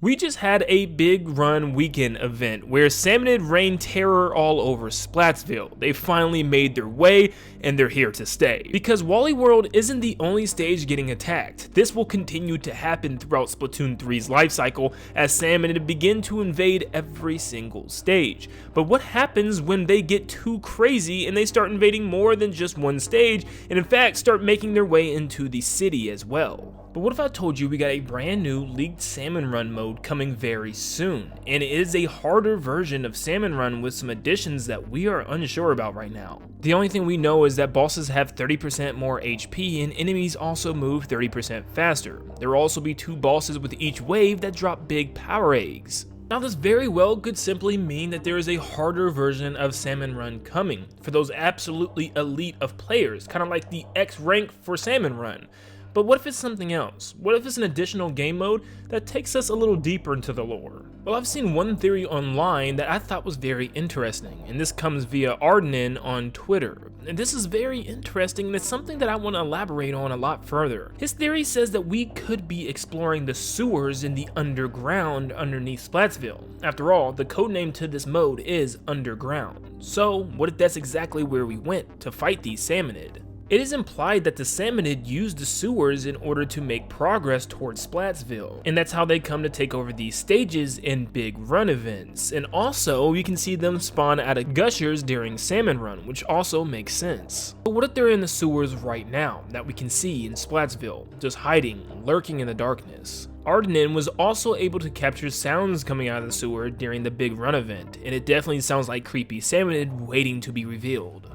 We just had a big run weekend event where salmonid rained terror all over Splatsville. They finally made their way and they're here to stay. Because Wally World isn't the only stage getting attacked. This will continue to happen throughout Splatoon 3's lifecycle as salmonid begin to invade every single stage. But what happens when they get too crazy and they start invading more than just one stage and in fact start making their way into the city as well? But what if I told you we got a brand new leaked Salmon Run mode coming very soon, and it is a harder version of Salmon Run with some additions that we are unsure about right now. The only thing we know is that bosses have 30% more HP and enemies also move 30% faster. There will also be 2 bosses with each wave that drop big power eggs. Now this very well could simply mean that there is a harder version of Salmon Run coming for those absolutely elite of players, kind of like the X rank for Salmon Run. But what if it's something else? What if it's an additional game mode that takes us a little deeper into the lore? Well, I've seen one theory online that I thought was very interesting, and this comes via Nin10doland on Twitter. And this is very interesting, and it's something that I want to elaborate on a lot further. His theory says that we could be exploring the sewers in the underground underneath Splatsville. After all, the codename to this mode is Underground. So, what if that's exactly where we went to fight these salmonid? It is implied that the salmonid used the sewers in order to make progress towards Splatsville, and that's how they come to take over these stages in big run events. And also, you can see them spawn out of gushers during Salmon Run, which also makes sense. But what if they're in the sewers right now that we can see in Splatsville, just hiding, lurking in the darkness? Nin10doland was also able to capture sounds coming out of the sewer during the big run event, and it definitely sounds like creepy salmonid waiting to be revealed.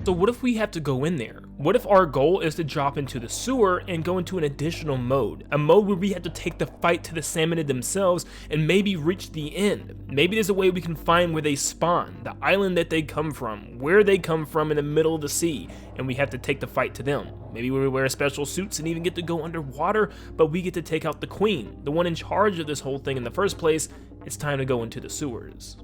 So what if we have to go in there? What if our goal is to drop into the sewer and go into an additional mode? A mode where we have to take the fight to the salmonid themselves and maybe reach the end. Maybe there's a way we can find where they spawn, the island that they come from, where they come from in the middle of the sea, and we have to take the fight to them. Maybe we wear special suits and even get to go underwater, but we get to take out the queen, the one in charge of this whole thing in the first place. It's time to go into the sewers.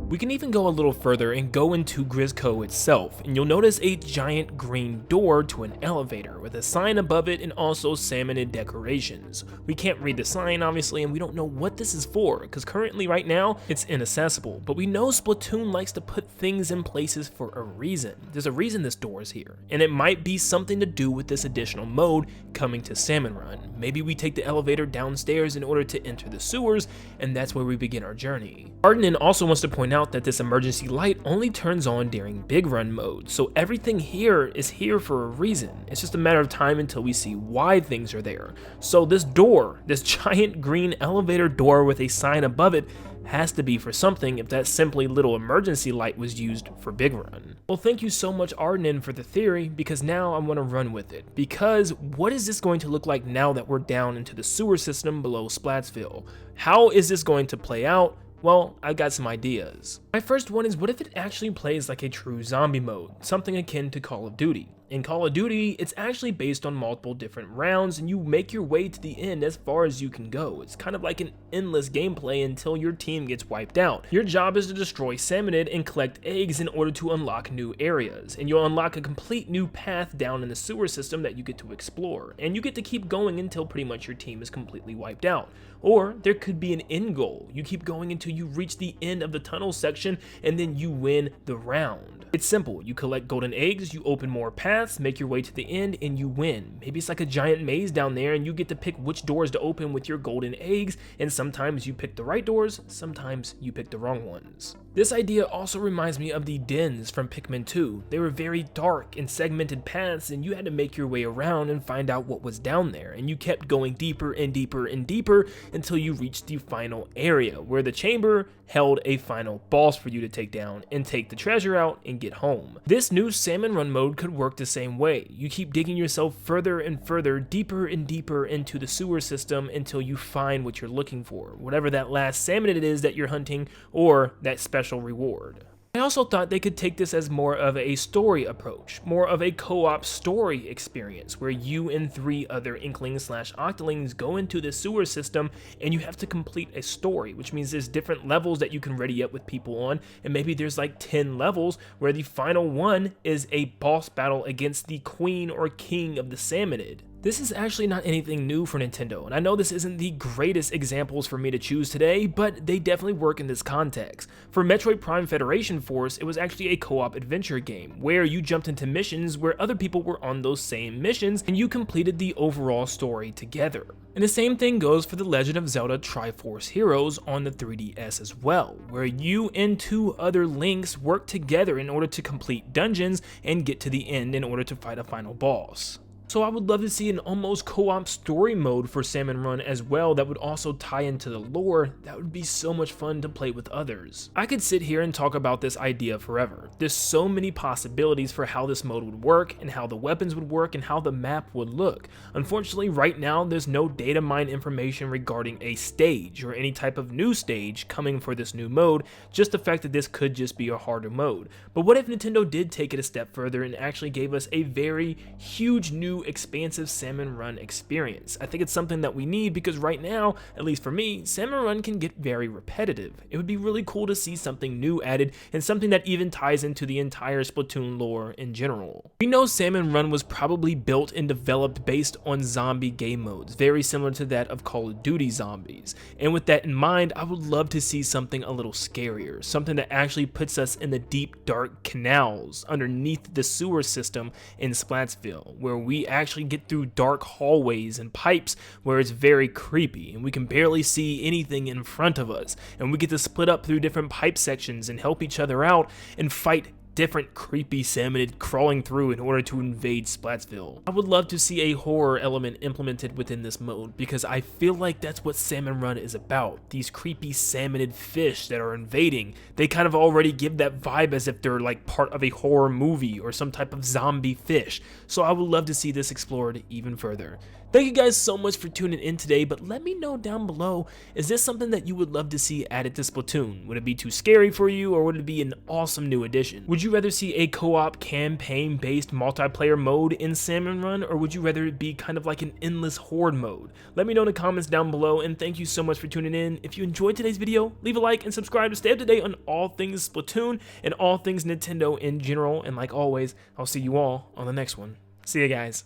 We can even go a little further and go into Grizzco itself, and you'll notice a giant green door to an elevator with a sign above it and also salmonid decorations. We can't read the sign obviously, and we don't know what this is for because currently right now it's inaccessible, but we know Splatoon likes to put things in places for a reason. There's a reason this door is here, and it might be something to do with this additional mode coming to Salmon Run. Maybe we take the elevator downstairs in order to enter the sewers, and that's where we begin our journey. Nin10doland also wants to point out that this emergency light only turns on during big run mode, so everything here is here for a reason. It's just a matter of time until we see why things are there. So this door, this giant green elevator door with a sign above it, has to be for something if that simply little emergency light was used for big run. Well, thank you so much Nin10doland for the theory, because now I want to run with it. Because what is this going to look like now that we're down into the sewer system below Splatsville? How is this going to play out? Well, I've got some ideas. My first one is, what if it actually plays like a true zombie mode, something akin to Call of Duty? In Call of Duty, it's actually based on multiple different rounds and you make your way to the end as far as you can go. It's kind of like an endless gameplay until your team gets wiped out. Your job is to destroy salmonid and collect eggs in order to unlock new areas, and you'll unlock a complete new path down in the sewer system that you get to explore, and you get to keep going until pretty much your team is completely wiped out. Or there could be an end goal. You keep going until you reach the end of the tunnel section and then you win the round. It's simple. You collect golden eggs, you open more paths, make your way to the end, and you win. Maybe it's like a giant maze down there and you get to pick which doors to open with your golden eggs, and sometimes you pick the right doors, sometimes you pick the wrong ones. This idea also reminds me of the dens from Pikmin 2. They were very dark and segmented paths, and you had to make your way around and find out what was down there, and you kept going deeper and deeper and deeper until you reached the final area where the chamber held a final boss for you to take down and take the treasure out and get home. This new Salmon Run mode could work the same way. You keep digging yourself further and further, deeper and deeper into the sewer system until you find what you're looking for, whatever that last salmon it is that you're hunting or that special reward. I also thought they could take this as more of a story approach, more of a co-op story experience where you and 3 other Inklings / Octolings go into the sewer system and you have to complete a story, which means there's different levels that you can ready up with people on, and maybe there's like 10 levels where the final one is a boss battle against the queen or king of the salmonid. This is actually not anything new for Nintendo, and I know this isn't the greatest examples for me to choose today, but they definitely work in this context. For Metroid Prime Federation Force, it was actually a co-op adventure game, where you jumped into missions where other people were on those same missions, and you completed the overall story together. And the same thing goes for The Legend of Zelda Triforce Heroes on the 3DS as well, where you and 2 other Links work together in order to complete dungeons and get to the end in order to fight a final boss. So I would love to see an almost co-op story mode for Salmon Run as well that would also tie into the lore. That would be so much fun to play with others. I could sit here and talk about this idea forever. There's so many possibilities for how this mode would work and how the weapons would work and how the map would look. Unfortunately, right now there's no data mine information regarding a stage or any type of new stage coming for this new mode, just the fact that this could just be a harder mode. But what if Nintendo did take it a step further and actually gave us a very huge new expansive Salmon Run experience? I think it's something that we need because right now, at least for me, Salmon Run can get very repetitive. It would be really cool to see something new added and something that even ties into the entire Splatoon lore in general. We know Salmon Run was probably built and developed based on zombie game modes, very similar to that of Call of Duty Zombies. And with that in mind, I would love to see something a little scarier, something that actually puts us in the deep dark canals underneath the sewer system in Splatsville, where we actually get through dark hallways and pipes where it's very creepy and we can barely see anything in front of us, and we get to split up through different pipe sections and help each other out and fight different creepy salmonid crawling through in order to invade Splatsville. I would love to see a horror element implemented within this mode because I feel like that's what Salmon Run is about. These creepy salmonid fish that are invading, they kind of already give that vibe as if they're like part of a horror movie or some type of zombie fish. So I would love to see this explored even further. Thank you guys so much for tuning in today, but let me know down below, is this something that you would love to see added to Splatoon? Would it be too scary for you, or would it be an awesome new addition? Would you rather see a co-op campaign-based multiplayer mode in Salmon Run, or would you rather it be kind of like an endless horde mode? Let me know in the comments down below, and thank you so much for tuning in. If you enjoyed today's video, leave a like and subscribe to stay up to date on all things Splatoon and all things Nintendo in general, and like always, I'll see you all on the next one. See ya, guys.